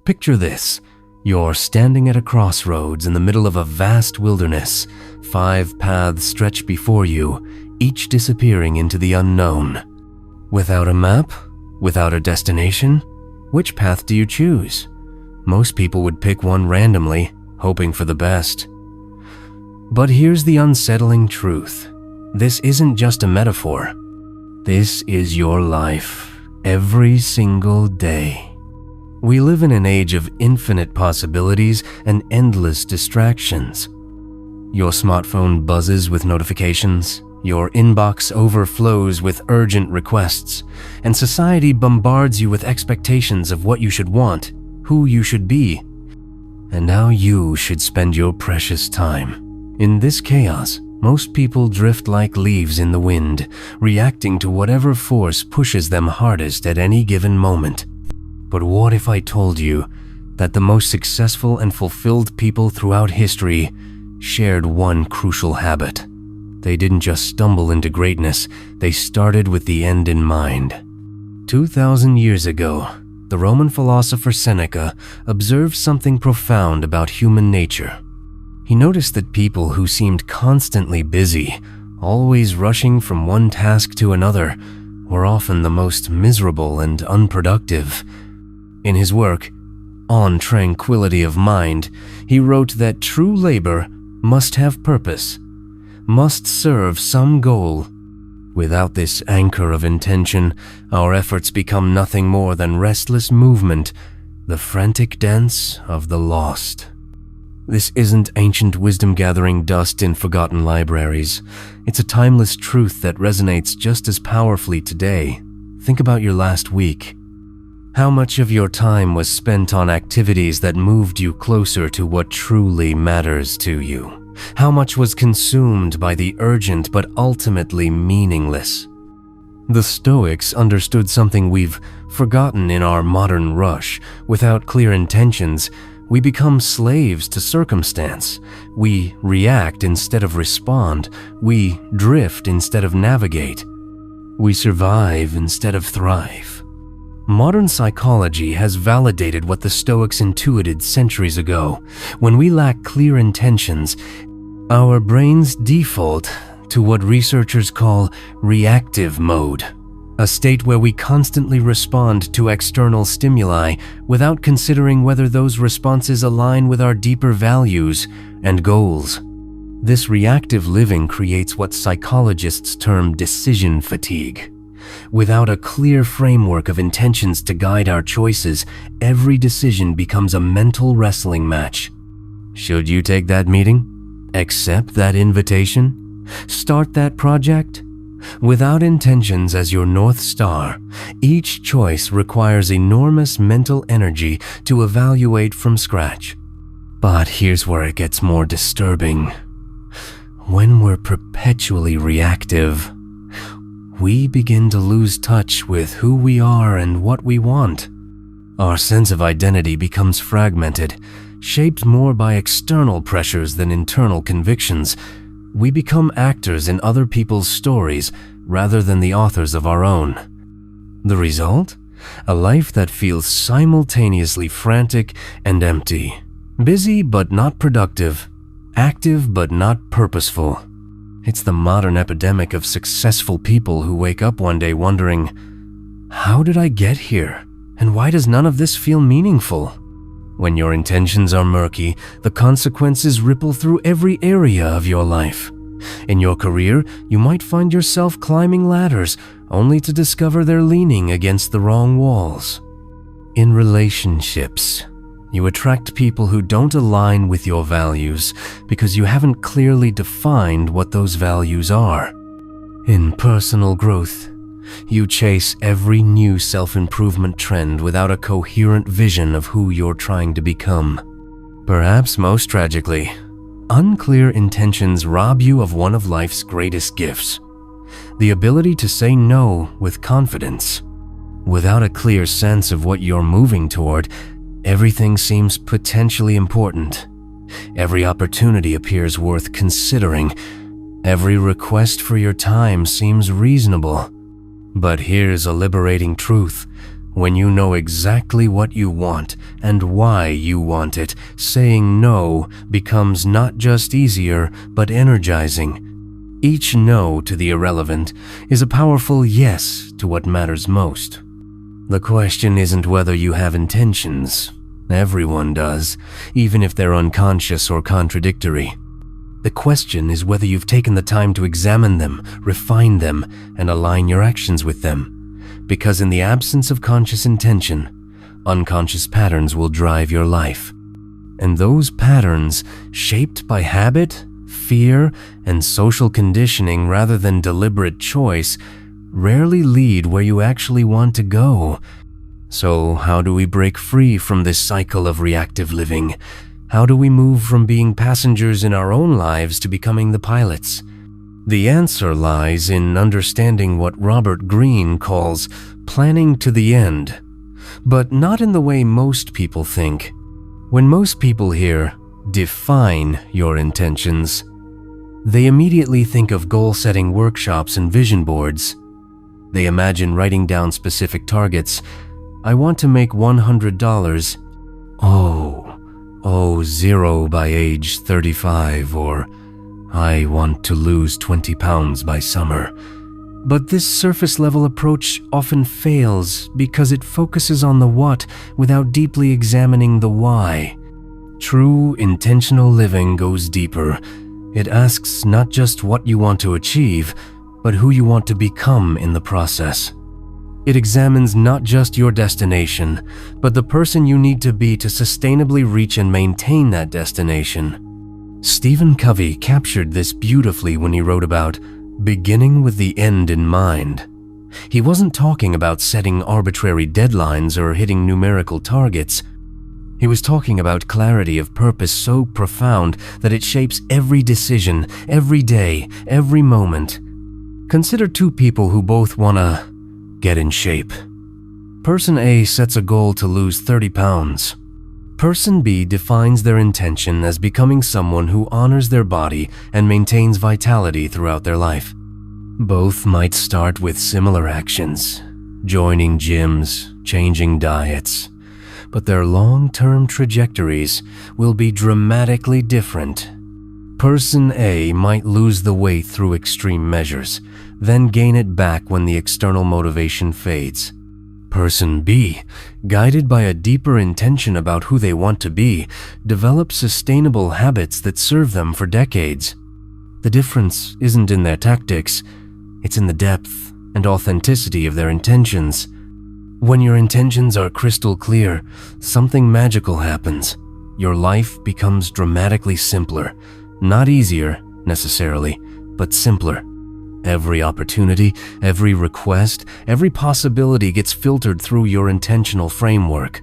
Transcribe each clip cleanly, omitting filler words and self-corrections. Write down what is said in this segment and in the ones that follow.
Picture this. You're standing at a crossroads in the middle of a vast wilderness. 5 paths stretch before you, each disappearing into the unknown. Without a map? Without a destination? Which path do you choose? Most people would pick one randomly, hoping for the best. But here's the unsettling truth. This isn't just a metaphor. This is your life, every single day. We live in an age of infinite possibilities and endless distractions. Your smartphone buzzes with notifications, your inbox overflows with urgent requests, and society bombards you with expectations of what you should want, who you should be, and how you should spend your precious time. In this chaos, most people drift like leaves in the wind, reacting to whatever force pushes them hardest at any given moment. But what if I told you that the most successful and fulfilled people throughout history shared one crucial habit? They didn't just stumble into greatness, they started with the end in mind. 2,000 years ago, the Roman philosopher Seneca observed something profound about human nature. He noticed that people who seemed constantly busy, always rushing from one task to another, were often the most miserable and unproductive. In his work, On Tranquility of Mind, he wrote that true labor must have purpose, must serve some goal. Without this anchor of intention, our efforts become nothing more than restless movement, the frantic dance of the lost. This isn't ancient wisdom gathering dust in forgotten libraries. It's a timeless truth that resonates just as powerfully today. Think about your last week. How much of your time was spent on activities that moved you closer to what truly matters to you? How much was consumed by the urgent but ultimately meaningless? The Stoics understood something we've forgotten in our modern rush. Without clear intentions, we become slaves to circumstance. We react instead of respond. We drift instead of navigate. We survive instead of thrive. Modern psychology has validated what the Stoics intuited centuries ago. When we lack clear intentions, our brains default to what researchers call reactive mode, a state where we constantly respond to external stimuli without considering whether those responses align with our deeper values and goals. This reactive living creates what psychologists term decision fatigue. Without a clear framework of intentions to guide our choices, every decision becomes a mental wrestling match. Should you take that meeting? Accept that invitation? Start that project? Without intentions as your North Star, each choice requires enormous mental energy to evaluate from scratch. But here's where it gets more disturbing. When we're perpetually reactive, we begin to lose touch with who we are and what we want. Our sense of identity becomes fragmented, shaped more by external pressures than internal convictions. We become actors in other people's stories rather than the authors of our own. The result? A life that feels simultaneously frantic and empty, busy but not productive, active but not purposeful. It's the modern epidemic of successful people who wake up one day wondering, how did I get here? And why does none of this feel meaningful? When your intentions are murky, the consequences ripple through every area of your life. In your career, you might find yourself climbing ladders only to discover they're leaning against the wrong walls. In relationships, you attract people who don't align with your values because you haven't clearly defined what those values are. In personal growth, you chase every new self-improvement trend without a coherent vision of who you're trying to become. Perhaps most tragically, unclear intentions rob you of one of life's greatest gifts, the ability to say no with confidence. Without a clear sense of what you're moving toward, everything seems potentially important. Every opportunity appears worth considering. Every request for your time seems reasonable. But here's a liberating truth. When you know exactly what you want and why you want it, saying no becomes not just easier, but energizing. Each no to the irrelevant is a powerful yes to what matters most. The question isn't whether you have intentions. Everyone does, even if they're unconscious or contradictory. The question is whether you've taken the time to examine them, refine them, and align your actions with them. Because in the absence of conscious intention, unconscious patterns will drive your life. And those patterns, shaped by habit, fear, and social conditioning rather than deliberate choice, rarely lead where you actually want to go. So how do we break free from this cycle of reactive living? How do we move from being passengers in our own lives to becoming the pilots? The answer lies in understanding what Robert Greene calls planning to the end, but not in the way most people think. When most people hear, define your intentions, they immediately think of goal-setting workshops and vision boards. They imagine writing down specific targets. I want to make $100. Zero by age 35, or I want to lose 20 pounds by summer. But this surface-level approach often fails because it focuses on the what without deeply examining the why. True intentional living goes deeper. It asks not just what you want to achieve, but who you want to become in the process. It examines not just your destination, but the person you need to be to sustainably reach and maintain that destination. Stephen Covey captured this beautifully when he wrote about beginning with the end in mind. He wasn't talking about setting arbitrary deadlines or hitting numerical targets. He was talking about clarity of purpose so profound that it shapes every decision, every day, every moment. Consider two people who both want to get in shape. Person A sets a goal to lose 30 pounds. Person B defines their intention as becoming someone who honors their body and maintains vitality throughout their life. Both might start with similar actions, joining gyms, changing diets, but their long-term trajectories will be dramatically different. Person A might lose the weight through extreme measures, then gain it back when the external motivation fades. Person B, guided by a deeper intention about who they want to be, develops sustainable habits that serve them for decades. The difference isn't in their tactics, it's in the depth and authenticity of their intentions. When your intentions are crystal clear, something magical happens. Your life becomes dramatically simpler. Not easier, necessarily, but simpler. Every opportunity, every request, every possibility gets filtered through your intentional framework.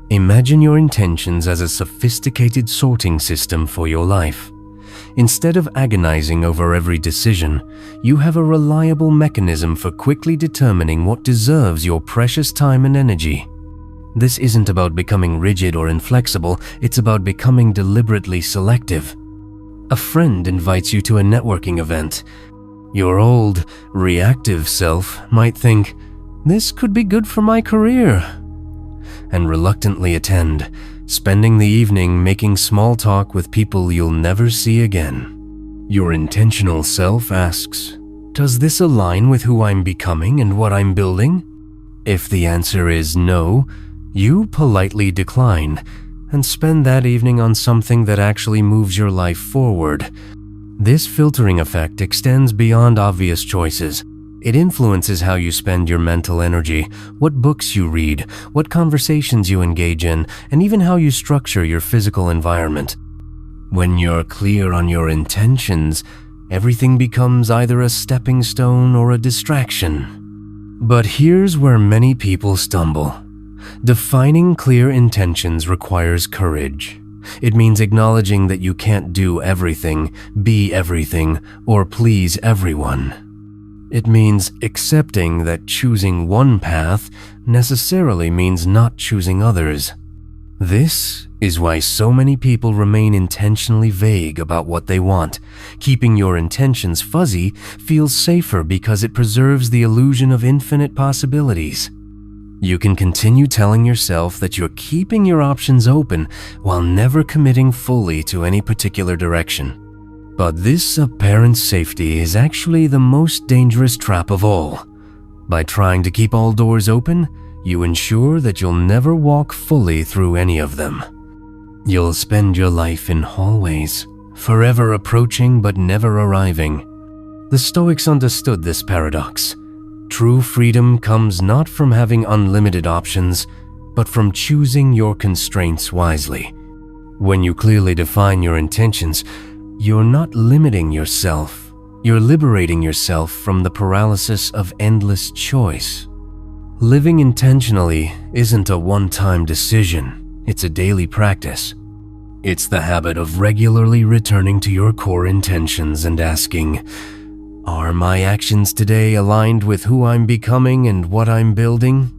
Imagine your intentions as a sophisticated sorting system for your life. Instead of agonizing over every decision, you have a reliable mechanism for quickly determining what deserves your precious time and energy. This isn't about becoming rigid or inflexible, it's about becoming deliberately selective. A friend invites you to a networking event. Your old, reactive self might think, "This could be good for my career," and reluctantly attend, spending the evening making small talk with people you'll never see again. Your intentional self asks, "Does this align with who I'm becoming and what I'm building?" If the answer is no, you politely decline and spend that evening on something that actually moves your life forward. This filtering effect extends beyond obvious choices. It influences how you spend your mental energy, what books you read, what conversations you engage in, and even how you structure your physical environment. When you're clear on your intentions, everything becomes either a stepping stone or a distraction. But here's where many people stumble. Defining clear intentions requires courage. It means acknowledging that you can't do everything, be everything, or please everyone. It means accepting that choosing one path necessarily means not choosing others. This is why so many people remain intentionally vague about what they want. Keeping your intentions fuzzy feels safer because it preserves the illusion of infinite possibilities. You can continue telling yourself that you're keeping your options open while never committing fully to any particular direction. But this apparent safety is actually the most dangerous trap of all. By trying to keep all doors open, you ensure that you'll never walk fully through any of them. You'll spend your life in hallways, forever approaching but never arriving. The Stoics understood this paradox. True freedom comes not from having unlimited options, but from choosing your constraints wisely. When you clearly define your intentions, you're not limiting yourself. You're liberating yourself from the paralysis of endless choice. Living intentionally isn't a one-time decision, it's a daily practice. It's the habit of regularly returning to your core intentions and asking, are my actions today aligned with who I'm becoming and what I'm building?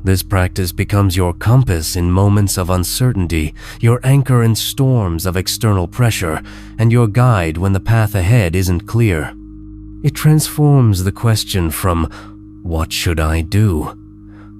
This practice becomes your compass in moments of uncertainty, your anchor in storms of external pressure, and your guide when the path ahead isn't clear. It transforms the question from, "What should I do?"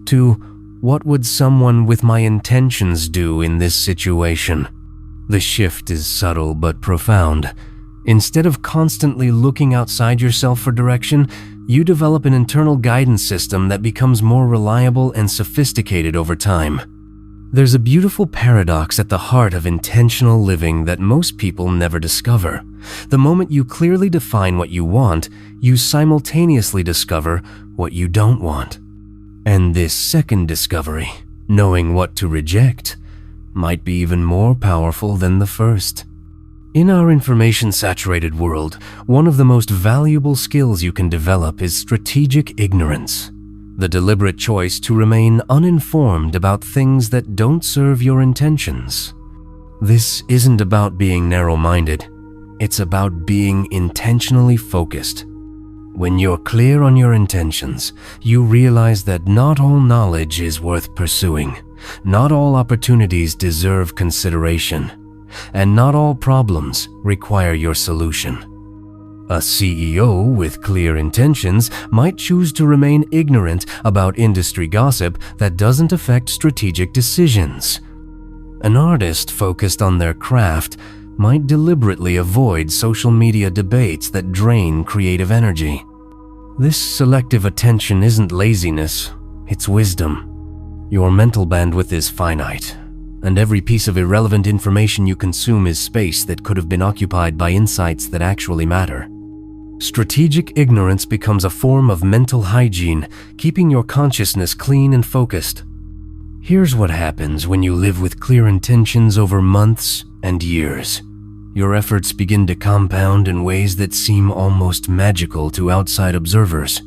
to, "What would someone with my intentions do in this situation?" The shift is subtle but profound. Instead of constantly looking outside yourself for direction, you develop an internal guidance system that becomes more reliable and sophisticated over time. There's a beautiful paradox at the heart of intentional living that most people never discover. The moment you clearly define what you want, you simultaneously discover what you don't want. And this second discovery, knowing what to reject, might be even more powerful than the first. In our information-saturated world, one of the most valuable skills you can develop is strategic ignorance, the deliberate choice to remain uninformed about things that don't serve your intentions. This isn't about being narrow-minded, it's about being intentionally focused. When you're clear on your intentions, you realize that not all knowledge is worth pursuing, not all opportunities deserve consideration, and not all problems require your solution. A CEO with clear intentions might choose to remain ignorant about industry gossip that doesn't affect strategic decisions. An artist focused on their craft might deliberately avoid social media debates that drain creative energy. This selective attention isn't laziness, it's wisdom. Your mental bandwidth is finite, and every piece of irrelevant information you consume is space that could have been occupied by insights that actually matter. Strategic ignorance becomes a form of mental hygiene, keeping your consciousness clean and focused. Here's what happens when you live with clear intentions over months and years. Your efforts begin to compound in ways that seem almost magical to outside observers.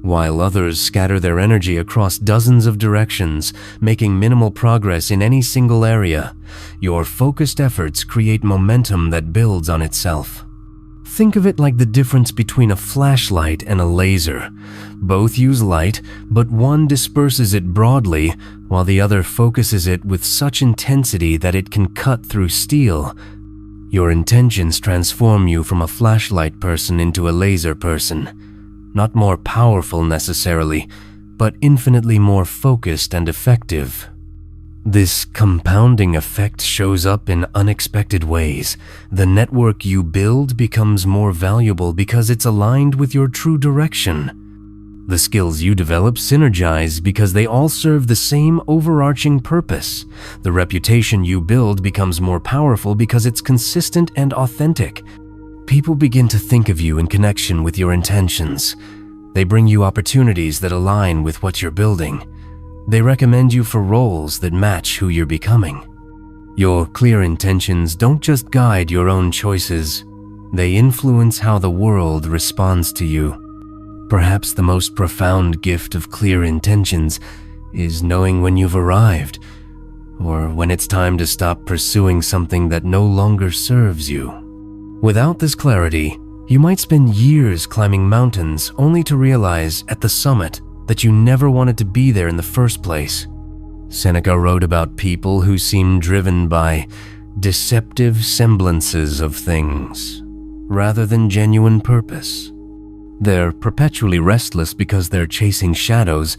While others scatter their energy across dozens of directions, making minimal progress in any single area, your focused efforts create momentum that builds on itself. Think of it like the difference between a flashlight and a laser. Both use light, but one disperses it broadly, while the other focuses it with such intensity that it can cut through steel. Your intentions transform you from a flashlight person into a laser person. Not more powerful necessarily, but infinitely more focused and effective. This compounding effect shows up in unexpected ways. The network you build becomes more valuable because it's aligned with your true direction. The skills you develop synergize because they all serve the same overarching purpose. The reputation you build becomes more powerful because it's consistent and authentic. People begin to think of you in connection with your intentions. They bring you opportunities that align with what you're building. They recommend you for roles that match who you're becoming. Your clear intentions don't just guide your own choices, they influence how the world responds to you. Perhaps the most profound gift of clear intentions is knowing when you've arrived, or when it's time to stop pursuing something that no longer serves you. Without this clarity, you might spend years climbing mountains only to realize at the summit that you never wanted to be there in the first place. Seneca wrote about people who seem driven by deceptive semblances of things, rather than genuine purpose. They're perpetually restless because they're chasing shadows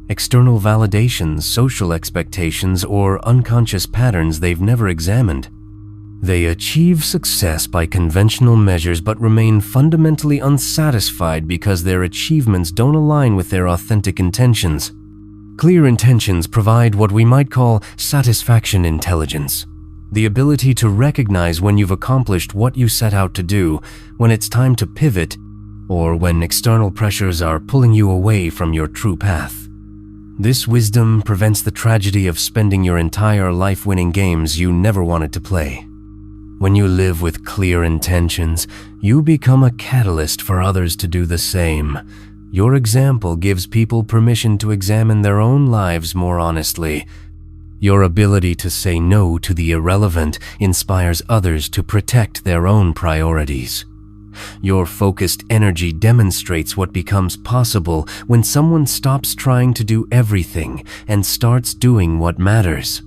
external validations, social expectations, or unconscious patterns they've never examined. They achieve success by conventional measures but remain fundamentally unsatisfied because their achievements don't align with their authentic intentions. Clear intentions provide what we might call satisfaction intelligence, the ability to recognize when you've accomplished what you set out to do, when it's time to pivot, or when external pressures are pulling you away from your true path. This wisdom prevents the tragedy of spending your entire life winning games you never wanted to play. When you live with clear intentions, you become a catalyst for others to do the same. Your example gives people permission to examine their own lives more honestly. Your ability to say no to the irrelevant inspires others to protect their own priorities. Your focused energy demonstrates what becomes possible when someone stops trying to do everything and starts doing what matters.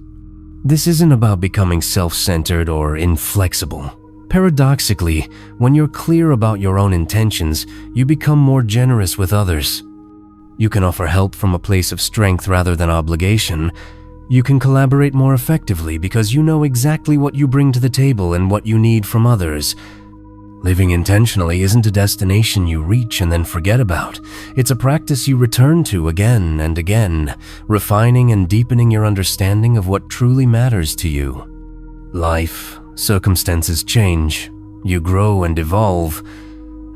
This isn't about becoming self-centered or inflexible. Paradoxically, when you're clear about your own intentions, you become more generous with others. You can offer help from a place of strength rather than obligation. You can collaborate more effectively because you know exactly what you bring to the table and what you need from others. Living intentionally isn't a destination you reach and then forget about. It's a practice you return to again and again, refining and deepening your understanding of what truly matters to you. Life, circumstances change, you grow and evolve,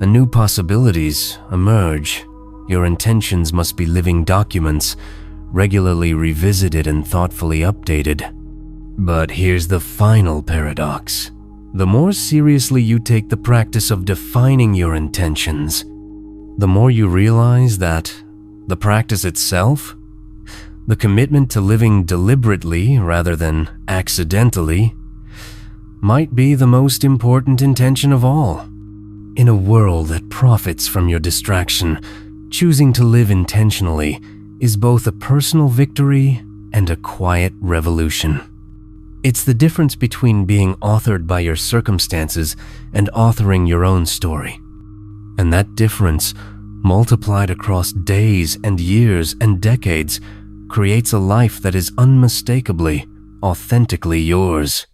and new possibilities emerge. Your intentions must be living documents, regularly revisited and thoughtfully updated. But here's the final paradox. The more seriously you take the practice of defining your intentions, the more you realize that the practice itself, the commitment to living deliberately rather than accidentally, might be the most important intention of all. In a world that profits from your distraction, choosing to live intentionally is both a personal victory and a quiet revolution. It's the difference between being authored by your circumstances and authoring your own story. And that difference, multiplied across days and years and decades, creates a life that is unmistakably, authentically yours.